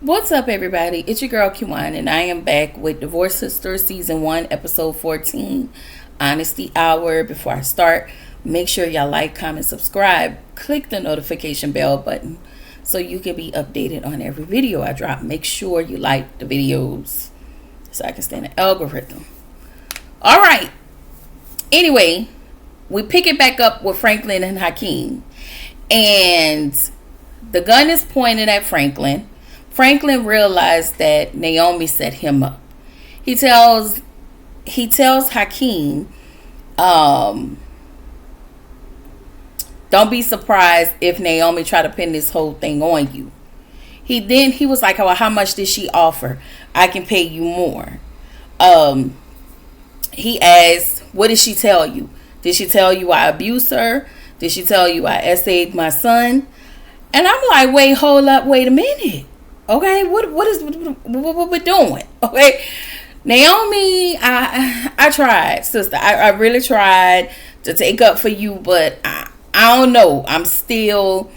What's up, everybody? It's your girl Kiwan, and I am back with Divorce Sisters Season 1, Episode 14, Honesty Hour. Before I start, make sure y'all like, comment, subscribe. Click the notification bell button so you can be updated on every video I drop. Make sure you like the videos so I can stay in the algorithm. All right. Anyway, we pick it back up with Franklin and Hakeim. And the gun is pointed at Franklin. Franklin realized that Naomi set him up. He tells Hakeim, don't be surprised if Naomi try to pin this whole thing on you. He was like, well, how much did she offer? I can pay you more. He asked, what did she tell you? Did she tell you I abused her? Did she tell you I essayed my son? And I'm like, wait a minute. Okay, what we doing? Okay, Naomi, I tried, sister. I really tried to take up for you, but I don't know. I'm still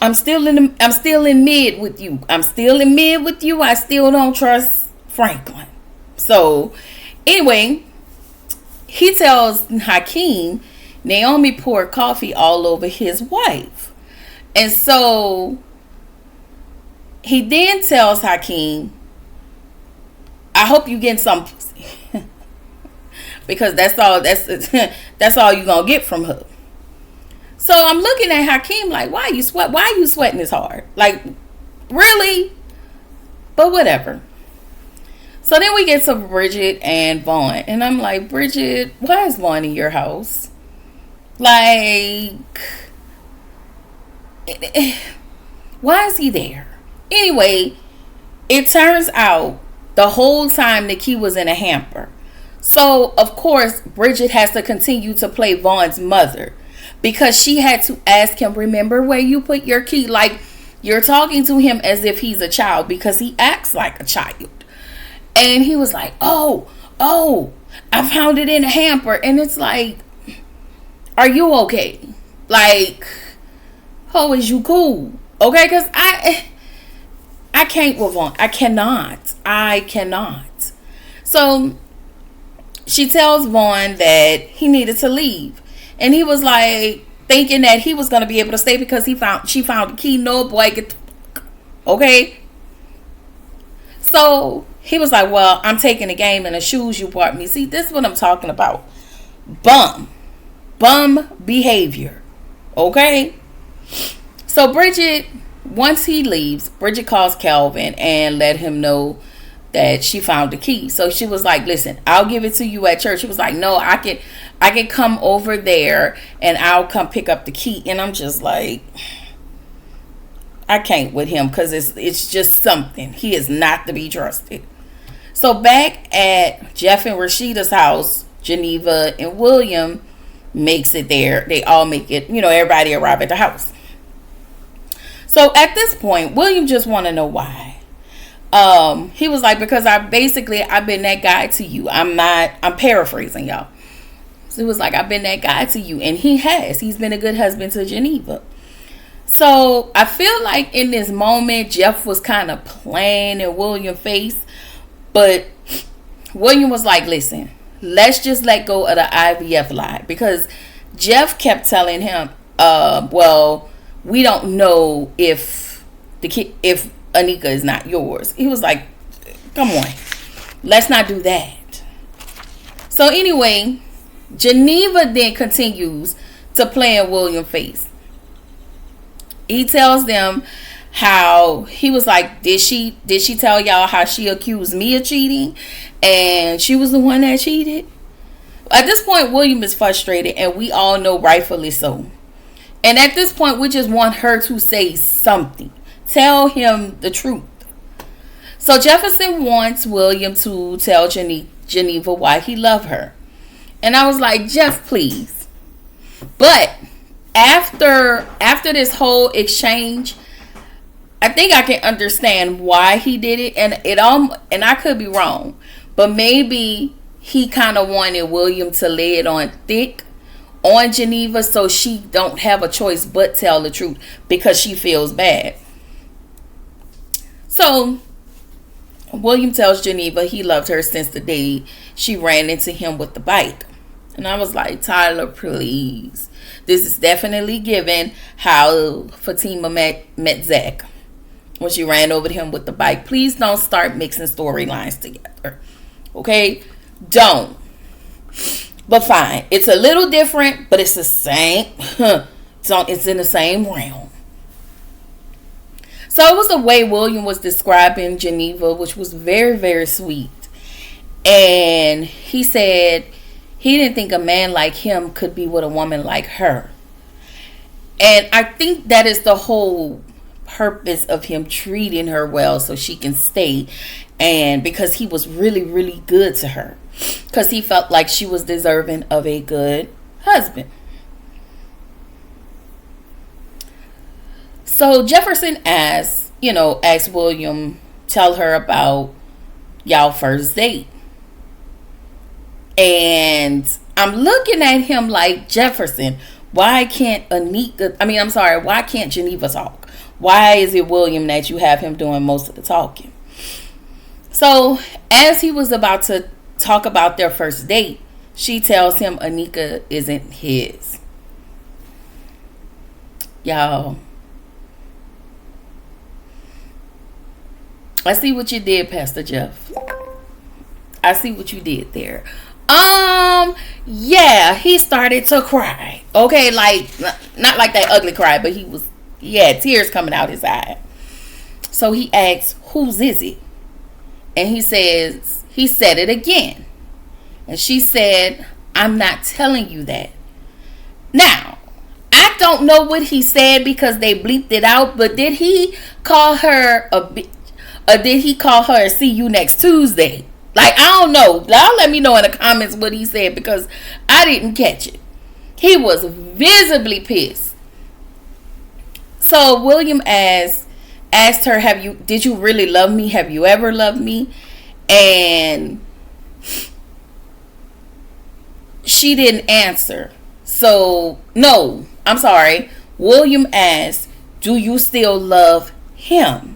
in mid with you. I still don't trust Franklin. So anyway, he tells Hakeim Naomi poured coffee all over his wife, and so he then tells Hakeim, I hope you getting some pussy. Because that's all you're gonna get from her. So I'm looking at Hakeim like, why are you sweating this hard? Like, really? But whatever. So then we get to Bridget and Vaughn. And I'm like, Bridget, why is Vaughn in your house? Like, why is he there? Anyway, it turns out the whole time the key was in a hamper. So, of course, Bridget has to continue to play Vaughn's mother because she had to ask him, remember where you put your key? Like, you're talking to him as if he's a child because he acts like a child. And he was like, oh, I found it in a hamper. And it's like, are you okay? Like, oh, is you cool? Okay, because I can't with Vaughn. I cannot. So she tells Vaughn that he needed to leave. And he was like thinking that he was going to be able to stay because she found the key. No, boy, get the fuck. Okay. So he was like, well, I'm taking the game and the shoes you bought me. See, this is what I'm talking about. Bum behavior. Okay. So Bridget, once he leaves, Bridget calls Kelvin and let him know that she found the key. So she was like, listen, I'll give it to you at church. He was like, no, I can come over there and I'll come pick up the key. And I'm just like, I can't with him because it's just something. He is not to be trusted. So back at Jeff and Rashida's house, Geneva and William makes it there. They all make it, everybody arrive at the house. So at this point, William just want to know why. He was like, because I've been that guy to you. I'm paraphrasing y'all. So he was like, I've been that guy to you. And he's been a good husband to Geneva. So I feel like in this moment, Jeff was kind of playing in William's face. But William was like, listen, let's just let go of the IVF lie. Because Jeff kept telling him, well, we don't know if Anika is not yours. He was like, come on, let's not do that. So anyway, Geneva then continues to play in William's face. He tells them how he was like, did she tell y'all how she accused me of cheating and she was the one that cheated? At this point, William is frustrated, and we all know rightfully so. And at this point, we just want her to say something. Tell him the truth. So Jefferson wants William to tell Geneva why he loved her. And I was like, Jeff, please. But after this whole exchange, I think I can understand why he did it. And I could be wrong. But maybe he kind of wanted William to lay it on thick on Geneva so she don't have a choice but tell the truth because she feels bad. So William tells Geneva he loved her since the day she ran into him with the bike. And I was like, Tyler, please. This is definitely given how Fatima met Zach when she ran over to him with the bike. Please don't start mixing storylines together. Okay? Don't. But fine. It's a little different, but it's the same. It's in the same realm. So it was the way William was describing Geneva, which was very, very sweet. And he said he didn't think a man like him could be with a woman like her. And I think that is the whole purpose of him treating her well so she can stay. And because he was really, really good to her. Because he felt like she was deserving of a good husband. So Jefferson asked William, tell her about y'all first date. And I'm looking at him like, Jefferson, why can't why can't Geneva talk? Why is it William that you have him doing most of the talking? So as he was about to talk about their first date, she tells him Anika isn't his. Y'all, I see what you did, Pastor Jeff. I see what you did there. Yeah, he started to cry. Okay, like, not like that ugly cry, but he had tears coming out his eye. So he asks, whose is it? And he said it again. And she said, I'm not telling you that. Now, I don't know what he said because they bleeped it out, but did he call her a bitch? Or did he call her see you next Tuesday? Like, I don't know. Y'all let me know in the comments what he said because I didn't catch it. He was visibly pissed. So William asked her, did you really love me? Have you ever loved me? And she didn't answer. So, no, I'm sorry. William asked, do you still love him?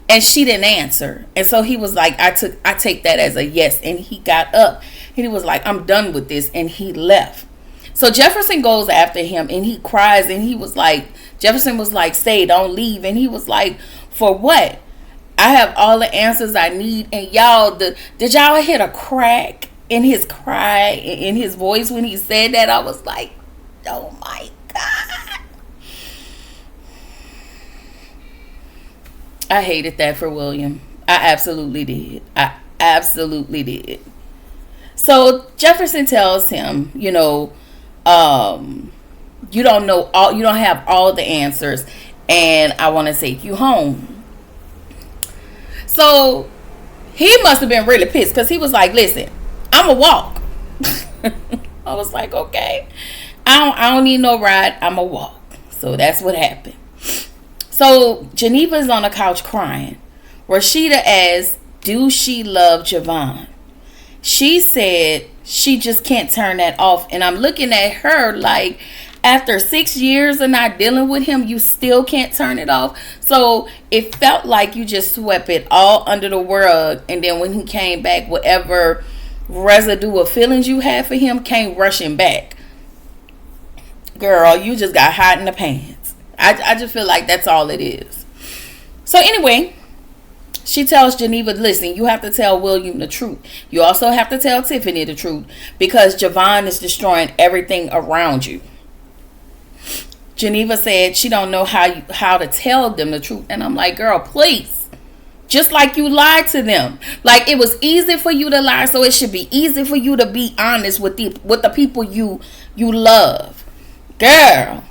And she didn't answer. And so he was like, I take that as a yes. And he got up and he was like, I'm done with this. And he left. So Jefferson goes after him and he cries. And he was like, Jefferson was like, stay, don't leave. And he was like, for what? I have all the answers I need. And y'all, did y'all hear a crack in his cry, in his voice when he said that? I was like, oh my God. I hated that for William. I absolutely did. So Jefferson tells him, you don't have all the answers, and I want to take you home. So he must have been really pissed because he was like, listen, I'm a walk. I was like, okay, I don't need no ride. I'm a walk. So that's what happened. So Geneva's on the couch crying. Rashida asks, do she love Javon? She said she just can't turn that off. And I'm looking at her like, after 6 years of not dealing with him, you still can't turn it off. So it felt like you just swept it all under the rug. And then when he came back, whatever residue of feelings you had for him came rushing back. Girl, you just got hot in the pants. I just feel like that's all it is. So anyway, she tells Geneva, listen, you have to tell William the truth. You also have to tell Tiffany the truth because Javon is destroying everything around you. Geneva said she don't know how to tell them the truth. And I'm like, girl, please. Just like you lied to them. Like, it was easy for you to lie, so it should be easy for you to be honest with the people you love. Girl.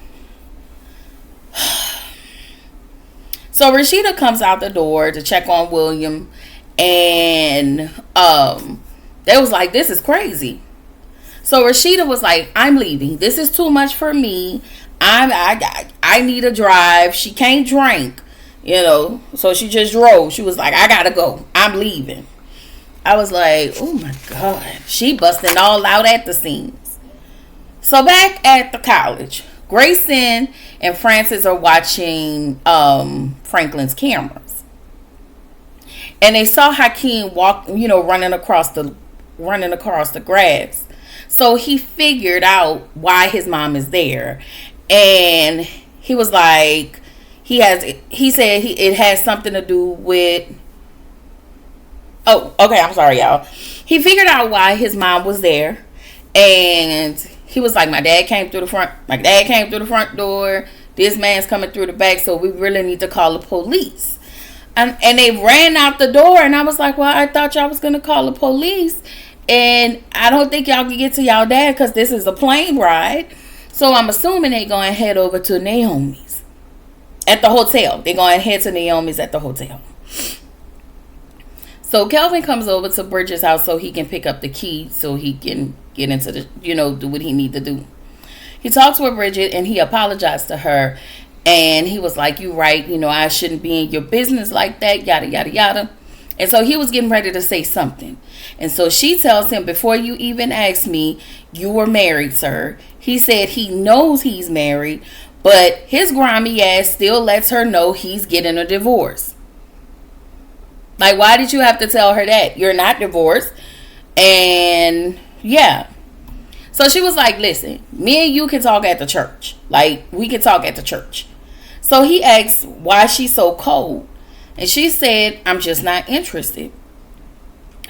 So Rashida comes out the door to check on William, and they was like, this is crazy. So Rashida was like, I'm leaving. This is too much for me. I need a drive. She can't drink, so she just drove. She was like, I gotta go. I'm leaving. I was like, oh my God. She busting all out at the seams. So back at the college, Grayson and Francis are watching Franklin's cameras. And they saw Hakeim walk, running across the grass. So he figured out why his mom is there. And he was like, he said it has something to do with, oh, okay, I'm sorry, y'all. He figured out why his mom was there. And he was like, my dad came through the front door. This man's coming through the back, so we really need to call the police. And they ran out the door, and I was like, well, I thought y'all was going to call the police. And I don't think y'all can get to y'all dad because this is a plane ride. So I'm assuming they going to head over to Naomi's at the hotel. They're going to head to Naomi's at the hotel. So Kelvin comes over to Bridget's house so he can pick up the key so he can get into the, do what he need to do. He talks with Bridget and he apologized to her. And he was like, you right, I shouldn't be in your business like that, yada, yada, yada. And so he was getting ready to say something. And so she tells him, before you even ask me, you were married, sir. He said he knows he's married, but his grimy ass still lets her know he's getting a divorce. Like, why did you have to tell her that? You're not divorced. And yeah. So she was like, listen, me and you can talk at the church. Like, we can talk at the church. So he asked why she's so cold. And she said, I'm just not interested.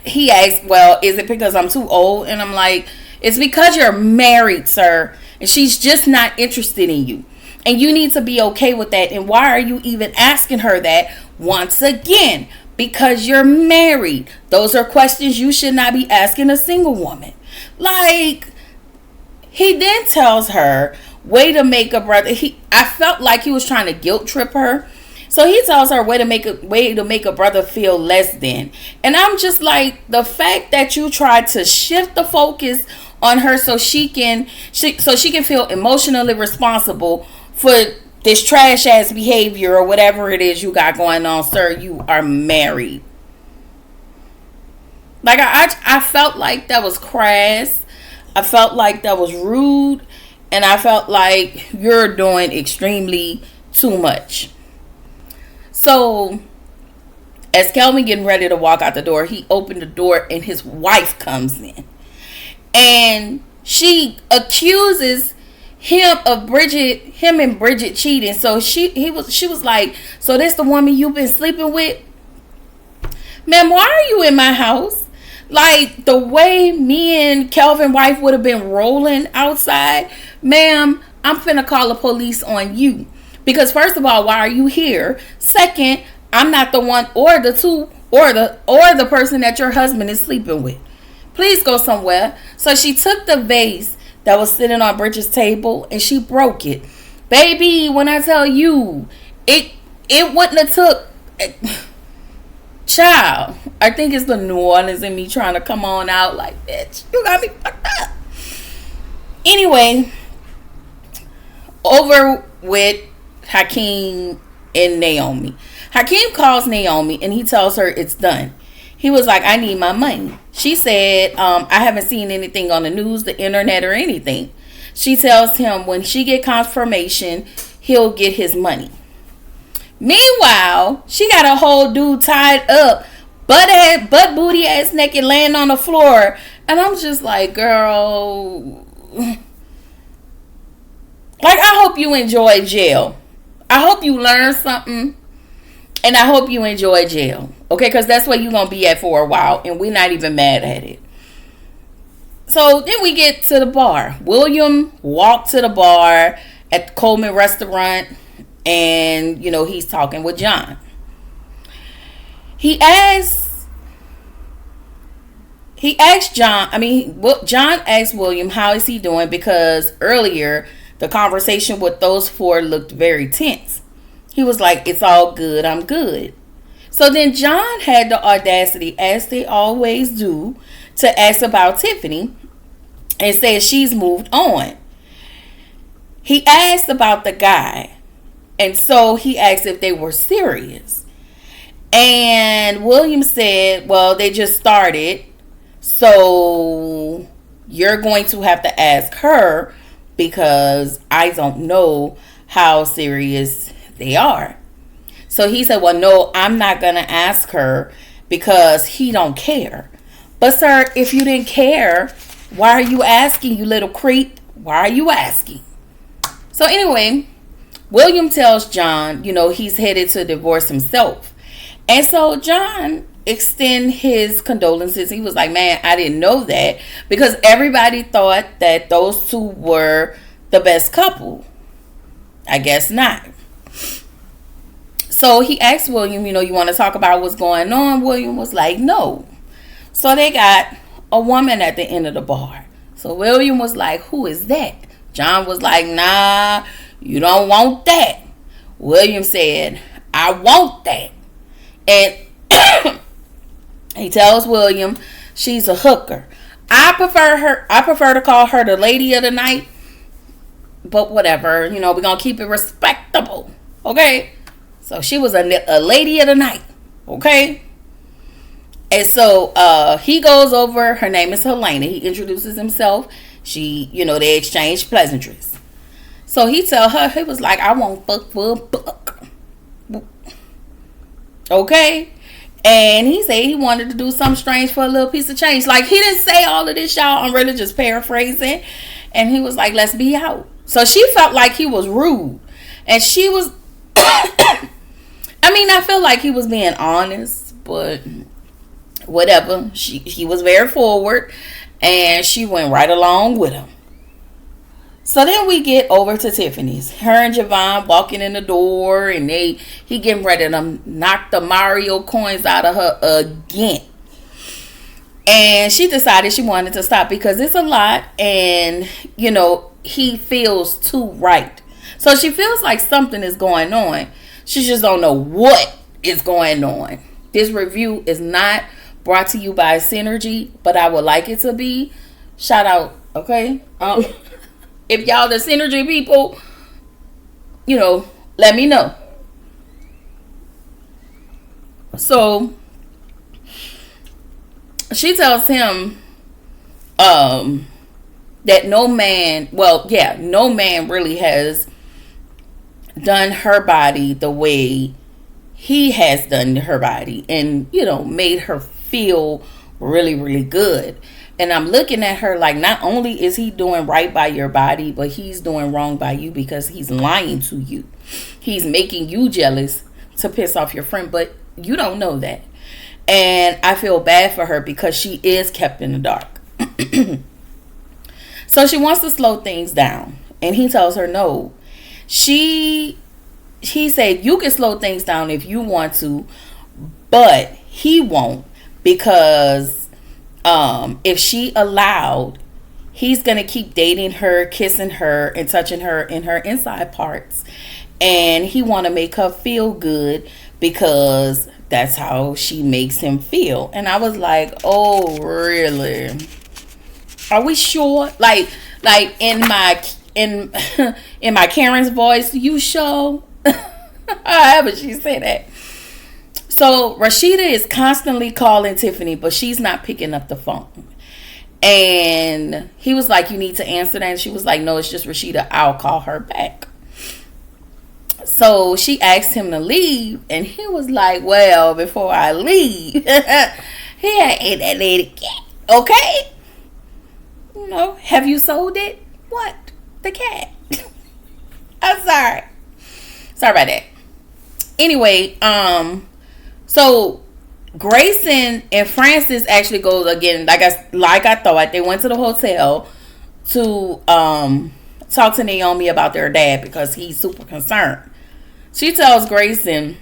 He asked, well, is it because I'm too old? And I'm like, it's because you're married, sir. And she's just not interested in you. And you need to be okay with that. And why are you even asking her that once again? Because you're married. Those are questions you should not be asking a single woman. Like, he then tells her, way to make a brother. I felt like he was trying to guilt trip her. So he tells her, way to make a brother feel less than. And I'm just like, the fact that you tried to shift the focus on her so she can feel emotionally responsible for this trash ass behavior or whatever it is you got going on, sir. You are married. Like, I felt like that was crass. I felt like that was rude. And I felt like you're doing extremely too much. So, as Kelvin getting ready to walk out the door, he opened the door and his wife comes in. And she accuses him and Bridget cheating. So she was like, so this the woman you've been sleeping with? Ma'am, why are you in my house? Like, the way me and Kelvin's wife would have been rolling outside, ma'am, I'm finna call the police on you. Because first of all, why are you here? Second, I'm not the one or the person that your husband is sleeping with. Please go somewhere. So she took the vase that was sitting on Bridget's table and she broke it. Baby, when I tell you, it wouldn't have took... Child, I think it's the New Orleans in me trying to come on out like, bitch, you got me fucked up. Anyway, over with Hakeim and Naomi. Hakeim calls Naomi and he tells her it's done. He was like, I need my money. She said, I haven't seen anything on the news, the internet, or anything. She tells him when she get confirmation, he'll get his money. Meanwhile, she got a whole dude tied up, butt booty ass naked, laying on the floor. And I'm just like, girl, like, I hope you enjoy jail. I hope you learn something. And I hope you enjoy jail. Okay, because that's where you're going to be at for a while. And we're not even mad at it. So then we get to the bar. William walked to the bar at the Coleman restaurant. And, he's talking with John. John asked William, how is he doing? Because earlier, the conversation with those four looked very tense. He was like, it's all good, I'm good. So then John had the audacity, as they always do, to ask about Tiffany and said she's moved on. He asked about the guy. And so he asked if they were serious. And William said, well, they just started. So you're going to have to ask her because I don't know how serious they are. So he said, well, no, I'm not going to ask her. because he don't care. But sir, if you didn't care, why are you asking, you little creep? Why are you asking? So anyway, William tells John, he's headed to divorce himself. And so John extend his condolences. He was like, man, I didn't know that, because everybody thought that those two were the best couple. I guess not. So he asked William, you want to talk about what's going on? William was like, no. So they got a woman at the end of the bar. So William was like, who is that? John was like, nah, you don't want that. William said, I want that. And he tells William she's a hooker. I prefer to call her the lady of the night. But whatever, we're going to keep it respectable. Okay? So she was a lady of the night. Okay? And so he goes over. Her name is Helena. He introduces himself. They exchange pleasantries. So he tell her, he was like, I won't fuck for a buck. Okay? And he said he wanted to do something strange for a little piece of change. Like, he didn't say all of this, y'all. I'm really just paraphrasing. And he was like, let's be out. So she felt like he was rude. And she was... I feel like he was being honest. But whatever. He was very forward. And she went right along with him. So then we get over to Tiffany's. Her and Javon walking in the door, and he getting ready to knock the Mario coins out of her again. And she decided she wanted to stop because it's a lot, and he feels too right. So she feels like something is going on. She just don't know what is going on. This review is not brought to you by Synergy, but I would like it to be. Shout out, okay? If y'all the Synergy people, let me know. So she tells him that no man really has done her body the way he has done her body, and made her feel really, really good. And I'm looking at her like, not only is he doing right by your body, but he's doing wrong by you because he's lying to you. He's making you jealous to piss off your friend, but you don't know that. And I feel bad for her because she is kept in the dark. So she wants to slow things down. And he tells her no. He said, you can slow things down if you want to, but he won't, because if she allowed, he's going to keep dating her, kissing her, and touching her in her inside parts. And he want to make her feel good because that's how she makes him feel. And I was like, oh, really? Are we sure? Like in my Karen's voice, you sure? However she said that. So Rashida is constantly calling Tiffany, but she's not picking up the phone. And he was like, you need to answer that. And she was like, no, it's just Rashida. I'll call her back. So she asked him to leave. And he was like, well, before I leave, he ate that lady cat. Okay? Have you sold it? What? The cat. I'm sorry. Sorry about that. Anyway, so Grayson and Francis actually goes again, like I thought. They went to the hotel to talk to Naomi about their dad because he's super concerned. She tells Grayson,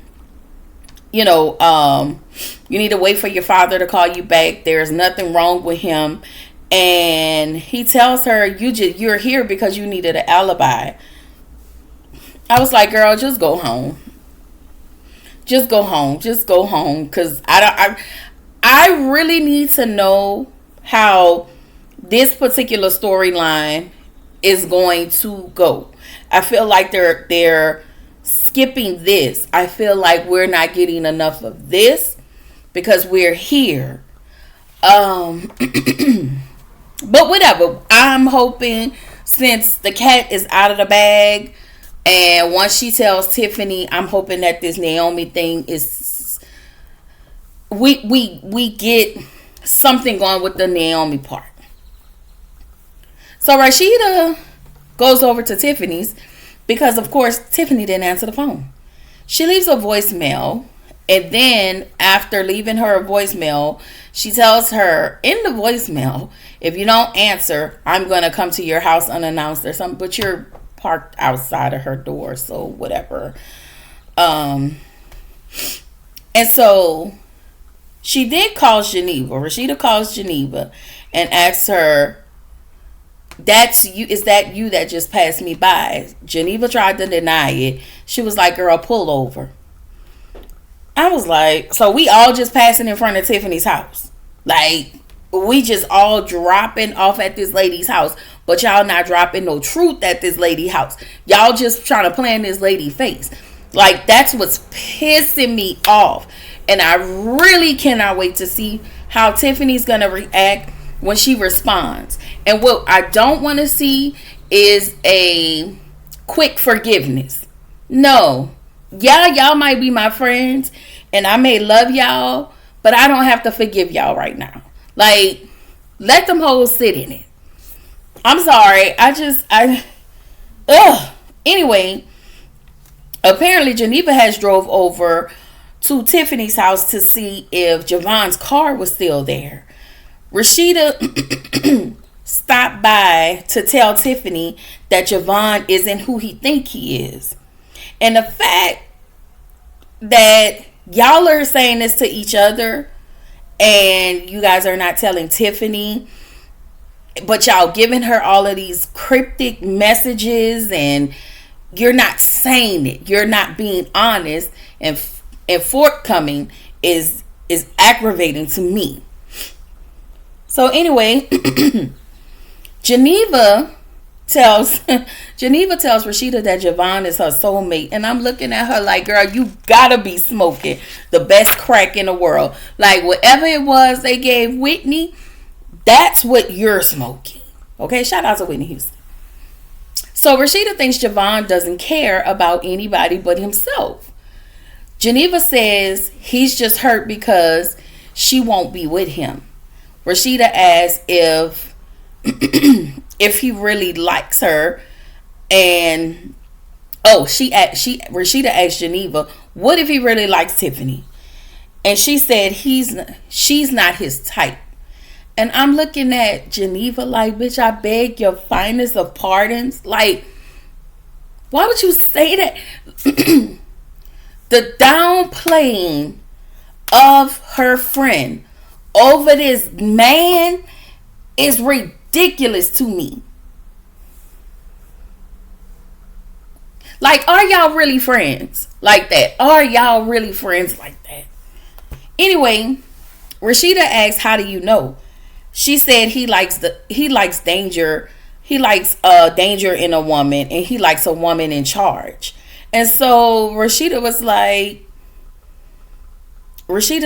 you need to wait for your father to call you back. There's nothing wrong with him. And he tells her, you're here because you needed an alibi. I was like, girl, just go home. Just go home. Just go home. Because I really need to know how this particular storyline is going to go. I feel like they're skipping this. I feel like we're not getting enough of this because we're here. But whatever. I'm hoping, since the cat is out of the bag, and once she tells Tiffany, I'm hoping that this Naomi thing is we get something going with the Naomi part. So Rashida goes over to Tiffany's because, of course, Tiffany didn't answer the phone. She leaves a voicemail, and then after leaving her voicemail, she tells her in the voicemail, if you don't answer, I'm going to come to your house unannounced or something, but you're parked outside of her door, so whatever. And so she then calls Geneva. Rashida calls Geneva and asks her, "That's you? Is that you that just passed me by?" Geneva tried to deny it. She was like, "Girl, pull over." I was like, so we all just passing in front of Tiffany's house. Like, we just all dropping off at this lady's house, but y'all not dropping no truth at this lady's house. Y'all just trying to play in this lady's face. Like, that's what's pissing me off. And I really cannot wait to see how Tiffany's going to react when she responds. And what I don't want to see is a quick forgiveness. No. Yeah, y'all might be my friends and I may love y'all, but I don't have to forgive y'all right now. Like, let them hoes sit in it. I'm sorry. Anyway, apparently Geneva has drove over to Tiffany's house to see if Javon's car was still there. Rashida stopped by to tell Tiffany that Javon isn't who he think he is. And the fact that y'all are saying this to each other and you guys are not telling Tiffany, but y'all giving her all of these cryptic messages and you're not saying it. You're not being honest and forthcoming is aggravating to me. So anyway, Geneva tells Rashida that Javon is her soulmate, and I'm looking at her like, girl, you gotta be smoking the best crack in the world. Like, whatever it was they gave Whitney, that's what you're smoking. Okay, shout out to Whitney Houston. So Rashida thinks Javon doesn't care about anybody but himself. Geneva says he's just hurt because she won't be with him. Rashida asks if he really likes her, and Rashida asked Geneva, what if he really likes Tiffany? And she said she's not his type. And I'm looking at Geneva like, bitch, I beg your finest of pardons. Like, why would you say that? The downplaying of her friend over this man is ridiculous to me. Like, are y'all really friends like that? Are y'all really friends like that? Anyway, Rashida asks, how do you know? She said he likes danger. He likes danger in a woman, and he likes a woman in charge. And so Rashida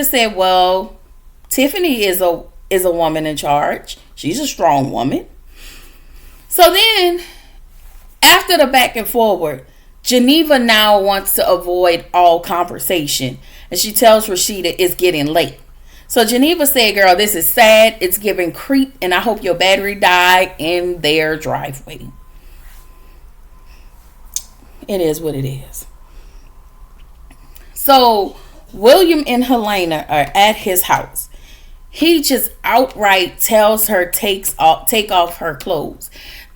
said, well, Tiffany is a woman in charge. She's a strong woman. So then, after the back and forward, Geneva now wants to avoid all conversation. And she tells Rashida it's getting late. So Geneva said, girl, this is sad. It's giving creep. And I hope your battery died in their driveway. It is what it is. So William and Helena are at his house. He just outright tells her take off her clothes.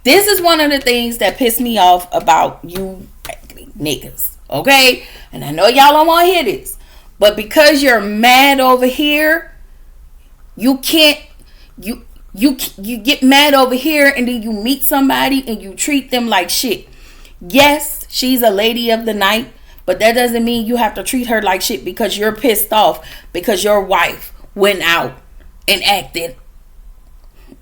This is one of the things that pissed me off about you niggas. Okay? And I know y'all don't want to hear this. But because you're mad over here, you can't, you get mad over here and then you meet somebody and you treat them like shit. Yes, she's a lady of the night, but that doesn't mean you have to treat her like shit because you're pissed off because your wife went out and acted,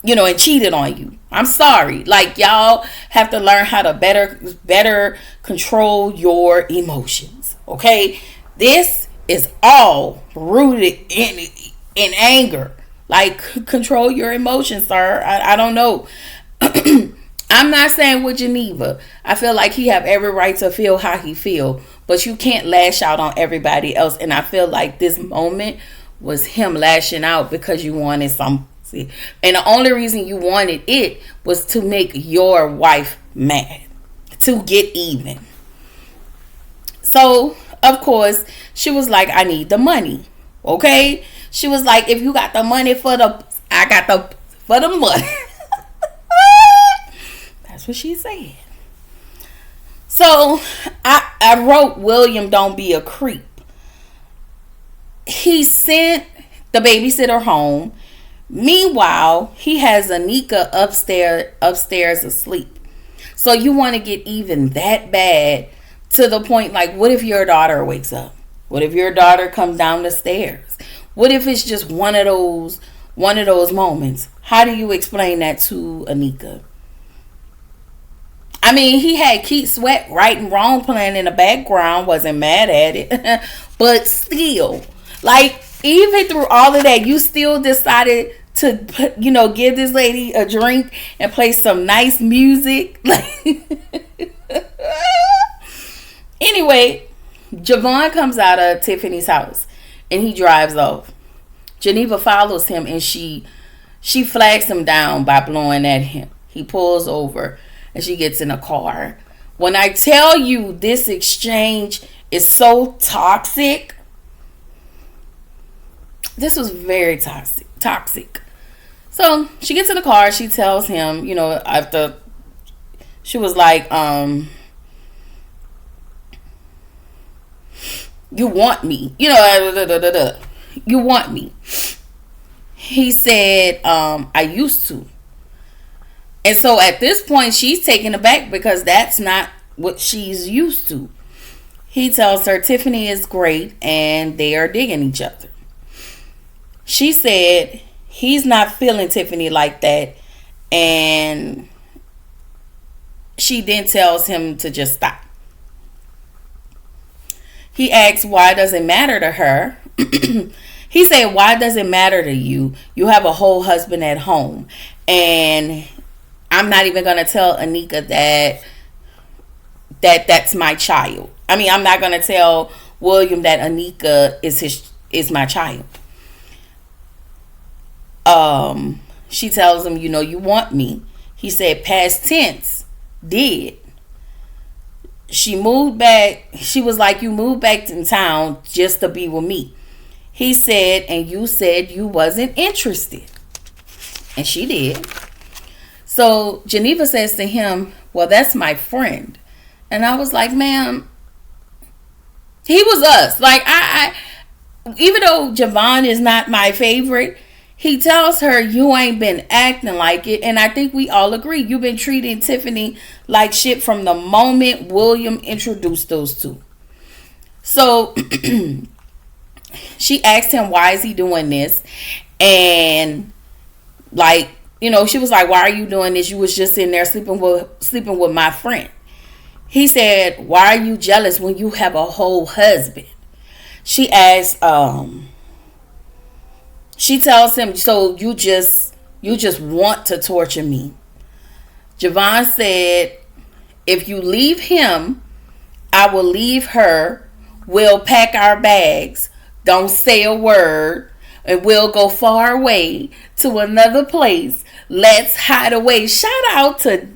and cheated on you. I'm sorry. Like, y'all have to learn how to better control your emotions. Okay? This is all rooted in anger. Like, control your emotions, sir. I don't know. I'm not saying with Geneva. I feel like he have every right to feel how he feel, but you can't lash out on everybody else. And I feel like this moment was him lashing out because you wanted some. See, and the only reason you wanted it was to make your wife mad, to get even. So, of course, she was like, I need the money. Okay? She was like, if you got the money I got for the money. That's what she said. So, I wrote, William, don't be a creep. He sent the babysitter home. Meanwhile, he has Anika upstairs asleep. So you want to get even that bad to the point, like, what if your daughter wakes up? What if your daughter comes down the stairs? What if it's just one of those moments? How do you explain that to Anika? I mean, he had Keith Sweat Right and Wrong playing in the background, wasn't mad at it. But still, like, even through all of that, you still decided to, give this lady a drink and play some nice music. Anyway, Javon comes out of Tiffany's house and he drives off. Geneva follows him and she flags him down by blowing at him. He pulls over and she gets in a car. When I tell you this exchange is so toxic, this was very toxic. So she gets in the car. She tells him, after she was like, you want me, you want me. He said, I used to. And so at this point, she's taken aback because that's not what she's used to. He tells her Tiffany is great and they are digging each other. She said he's not feeling Tiffany like that, and she then tells him to just stop. He asks why does it matter to her. He said, why does it matter to you? You have a whole husband at home, and I'm not even going to tell Anika that's my child. I mean, I'm not going to tell William that Anika is my child. She tells him, you want me. He said, past tense, did. She moved back. She was like, you moved back in town just to be with me. He said, and you said you wasn't interested. And she did. So Geneva says to him, well, that's my friend. And I was like, ma'am, he was us. Like, I even though Javon is not my favorite, he tells her, you ain't been acting like it. And I think we all agree. You've been treating Tiffany like shit from the moment William introduced those two. So she asked him, why is he doing this? And she was like, why are you doing this? You was just in there sleeping with my friend. He said, why are you jealous when you have a whole husband? She asked, she tells him, so you just want to torture me. Javon said, if you leave him, I will leave her. We'll pack our bags. Don't say a word. And we'll go far away to another place. Let's hide away. Shout out to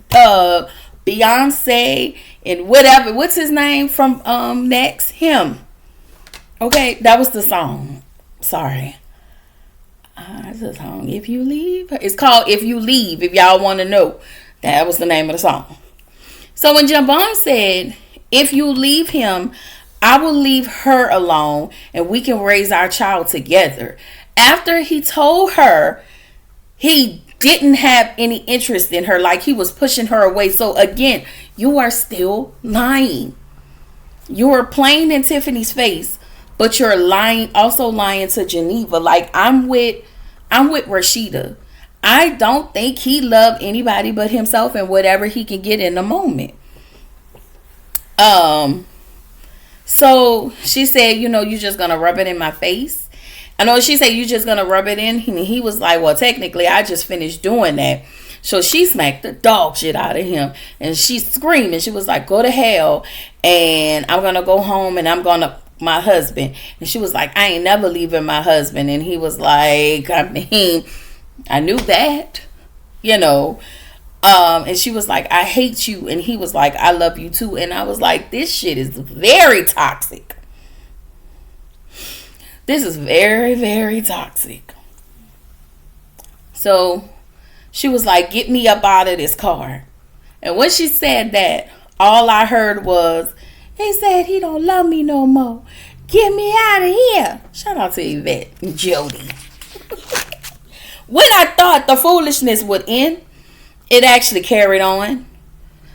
Beyonce and whatever. What's his name from Next? Him. Okay, that was the song. Sorry. It's a song. If you leave. It's called If You Leave, if y'all want to know. That was the name of the song. So when Javon said, if you leave him, I will leave her alone and we can raise our child together. After he told her he didn't have any interest in her, like he was pushing her away. So again, you are still lying. You are playing in Tiffany's face, but you're also lying to Geneva. Like, I'm with Rashida. I don't think he loved anybody but himself and whatever he can get in the moment. So she said, you're just gonna rub it in my face. I know she said you just gonna rub it in. He was like, well, technically I just finished doing that. So she smacked the dog shit out of him and she screamed and she was like, go to hell, and I'm gonna go home and I'm gonna my husband. And she was like, I ain't never leaving my husband. And he was like, I mean, I knew that, you know. And she was like, I hate you. And he was like, I love you too. And I was like, this shit is very toxic. This is very, very toxic. So she was like, get me up out of this car. And when she said that, all I heard was, he said he don't love me no more. Get me out of here. Shout out to Yvette and Jody. When I thought the foolishness would end, it actually carried on.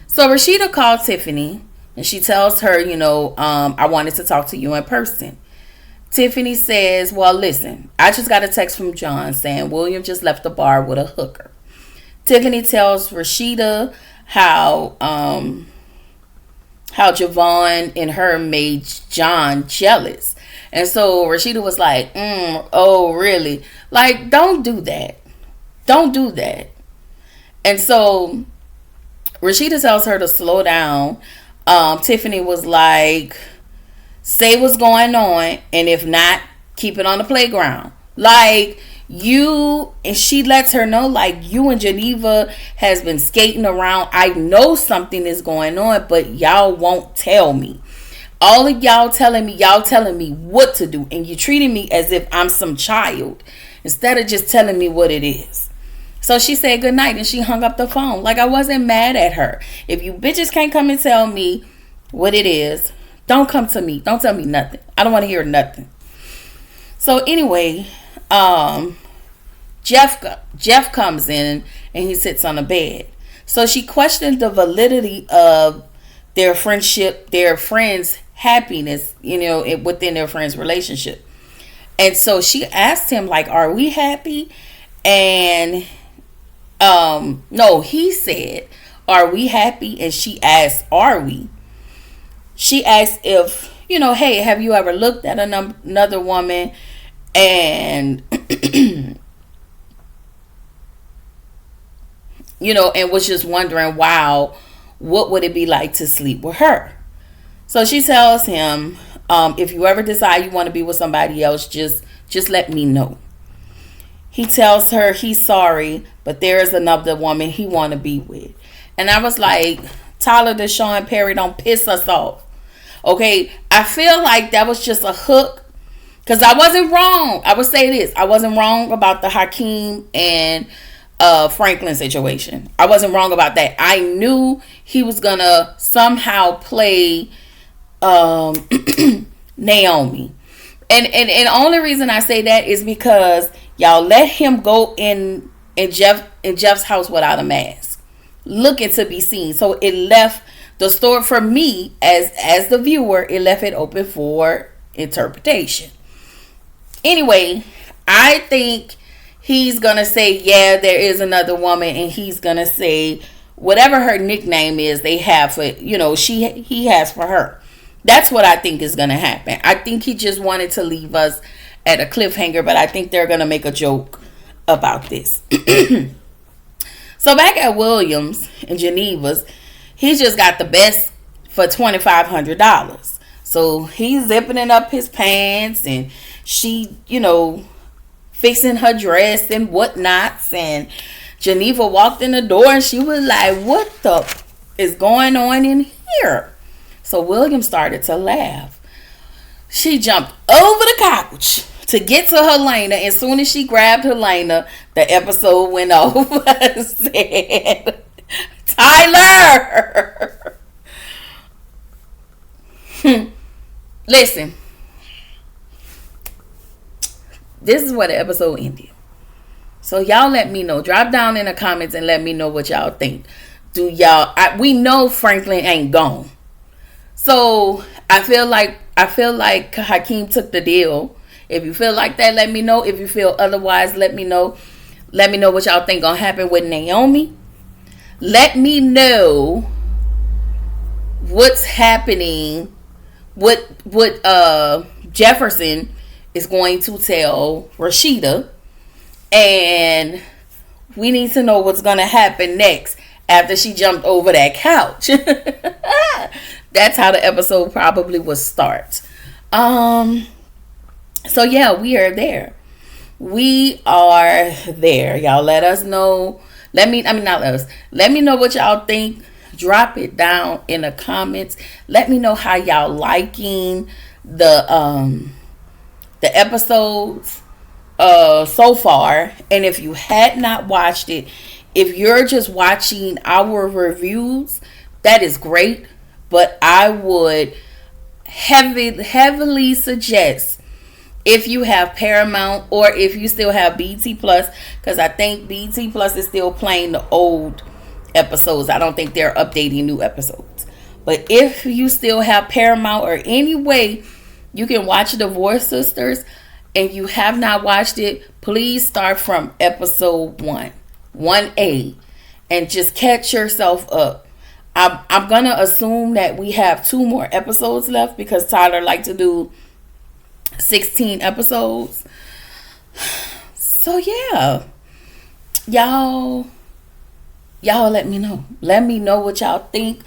So Rashida called Tiffany and she tells her, you know, I wanted to talk to you in person. Tiffany says, well, listen, I just got a text from John saying William just left the bar with a hooker. Tiffany tells Rashida how Javon and her made John jealous. And so Rashida was like, oh, really? Like, don't do that. Don't do that. And so Rashida tells her to slow down. Tiffany was like, say what's going on, and if not, keep it on the playground. Like, you, and she lets her know, like, you and Geneva has been skating around. I know something is going on, but y'all won't tell me. All of y'all telling me what to do, and you treating me as if I'm some child instead of just telling me what it is. So she said good night and she hung up the phone. Like, I wasn't mad at her. If you bitches can't come and tell me what it is, don't come to me. Don't tell me nothing. I don't want to hear nothing. So anyway, Jeff comes in and he sits on the bed. So she questioned the validity of their friendship, their friends' happiness, you know, within their friends' relationship. And so she asked him, like, are we happy? And no, he said, are we happy? And she asked, are we? She asked if, you know, hey, have you ever looked at another woman and, you know, and was just wondering, wow, what would it be like to sleep with her? So she tells him, if you ever decide you want to be with somebody else, just let me know. He tells her he's sorry, but there is another woman he want to be with. And I was like, Tyler Deshaun Perry, don't piss us off. Okay, I feel like that was just a hook. Because I wasn't wrong. I would say this. I wasn't wrong about the Hakeim and Franklin situation. I wasn't wrong about that. I knew he was going to somehow play Naomi. And the only reason I say that is because y'all let him go in Jeff's house without a mask, looking to be seen. So it left the story for me as the viewer. It left it open for interpretation. Anyway, I think he's gonna say, yeah, there is another woman, and he's gonna say whatever her nickname is they have for, you know, he has for her. That's what I think is gonna happen. I think he just wanted to leave us at a cliffhanger, but I think they're gonna make a joke about this. So back at Williams and Geneva's, he just got the best for $2,500. So he's zipping up his pants, and she, you know, fixing her dress and whatnots. And Geneva walked in the door and she was like, what the is going on in here? So William started to laugh. She jumped over the couch to get to Helena. And as soon as she grabbed Helena, the episode went over and said, Tyler! Listen. This is where the episode ended. So y'all let me know. Drop down in the comments and let me know what y'all think. We know Franklin ain't gone. So I feel like Hakeim took the deal. If you feel like that, let me know. If you feel otherwise, let me know. Let me know what y'all think gonna happen with Naomi. Let me know what's happening. What Jefferson is going to tell Rashida, and we need to know what's going to happen next after she jumped over that couch. That's how the episode probably will start. So yeah, we are there. We are there. Y'all let us know. Not let us. Let me know what y'all think. Drop it down in the comments. Let me know how y'all liking the episodes so far. And if you had not watched it, if you're just watching our reviews, that is great. But I would heavily suggest, if you have Paramount or if you still have BT Plus, because I think BT Plus is still playing the old episodes. I don't think they're updating new episodes. But if you still have Paramount or any way you can watch Divorce Sisters and you have not watched it, please start from episode 1A, and just catch yourself up. I'm going to assume that we have 2 more episodes left because Tyler liked to do 16 episodes. So yeah, y'all let me know. Let me know what y'all think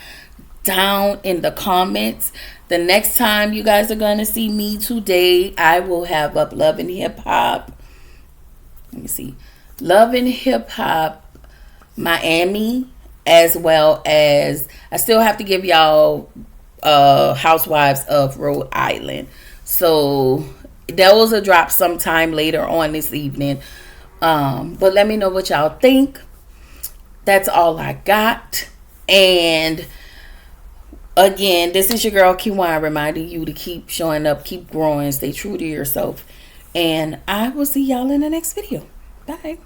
down in the comments. The next time you guys are going to see me today, I will have up Love and Hip Hop. Let me see. Love and Hip Hop Miami, as well as I still have to give y'all Housewives of Rhode Island. So those will drop sometime later on this evening. But let me know what y'all think. That's all I got. And again, this is your girl Kiwan reminding you to keep showing up, keep growing, stay true to yourself. And I will see y'all in the next video. Bye.